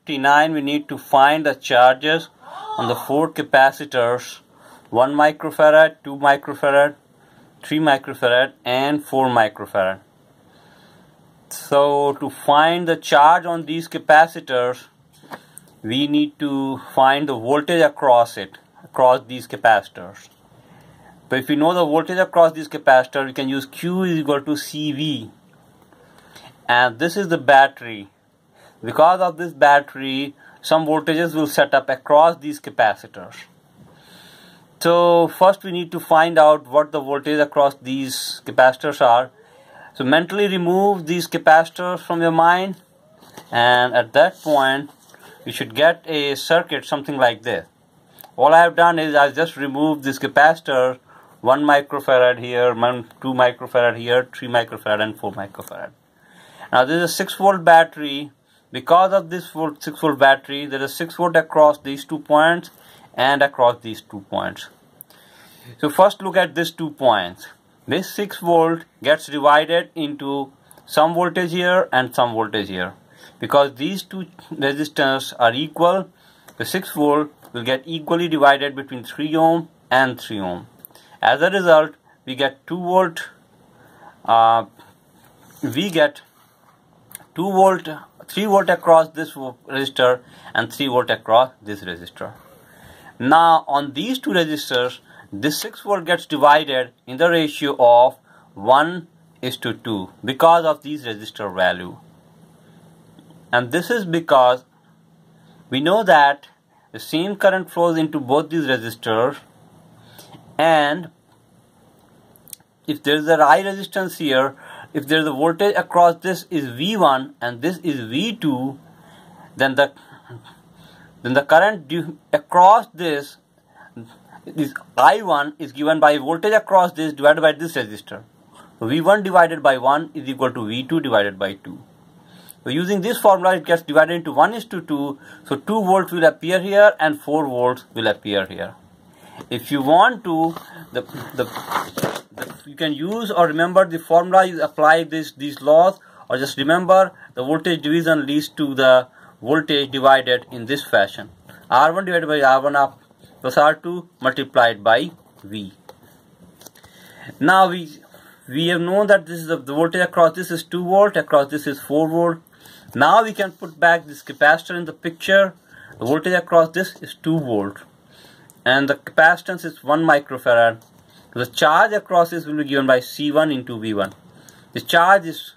59, we need to find the charges on the 4 capacitors, 1 microfarad, 2 microfarad, 3 microfarad and 4 microfarad. So to find the charge on these capacitors, we need to find the voltage across these capacitors. So if we know the voltage across these capacitors, we can use Q is equal to CV. And this is the battery. Because of this battery, some voltages will set up across these capacitors. So first we need to find out what the voltage across these capacitors are. So mentally remove these capacitors from your mind, and at that point you should get a circuit something like this. All I have done is I just removed this capacitor, 1 microfarad here, 2 microfarad here, 3 microfarad and 4 microfarad. Now this is a 6 volt battery. Because of this 6 volt battery, there is 6 volt across these 2 points and across these 2 points. So first look at these 2 points. This 6 volt gets divided into some voltage here and some voltage here. Because these 2 resistors are equal, the 6 volt will get equally divided between 3 ohm and 3 ohm. As a result, we get 2 volt, 3 volt across this resistor and 3 volt across this resistor. Now on these 2 resistors, this 6 volt gets divided in the ratio of 1:2 because of these resistor value. And this is because we know that the same current flows into both these resistors, and if there is a I resistance here, if there is a voltage across this is V1 and this is V2, then the current across this I1 is given by voltage across this divided by this resistor. So V1 divided by 1 is equal to V2 divided by 2. So using this formula, it gets divided into 1:2. So 2 volts will appear here and 4 volts will appear here. If you want to, you can use or remember the formula, you apply these laws, or just remember the voltage division leads to the voltage divided in this fashion. R1 divided by R1 up plus R2 multiplied by V. Now we have known that this is the voltage across this is 2 volt, across this is 4 volt. Now we can put back this capacitor in the picture. The voltage across this is 2 volt and the capacitance is 1 microfarad. The charge across this will be given by C1 into V1. The charge is,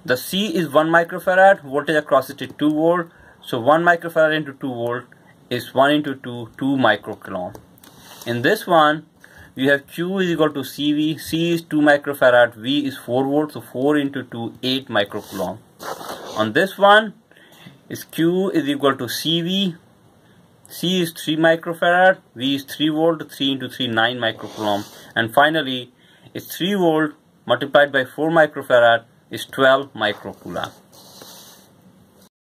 the C is 1 microfarad, voltage across it is 2 volt. So 1 microfarad into 2 volt is 1 into 2, 2 microcoulomb. In this one, we have Q is equal to CV, C is 2 microfarad, V is 4 volt, so 4 into 2, 8 microcoulomb. On this one, is Q is equal to CV, C is 3 microfarad, V is 3 volt, 3 into 3, 9 microcoulomb. And finally, is 3 volt multiplied by 4 microfarad is 12 microcoulomb.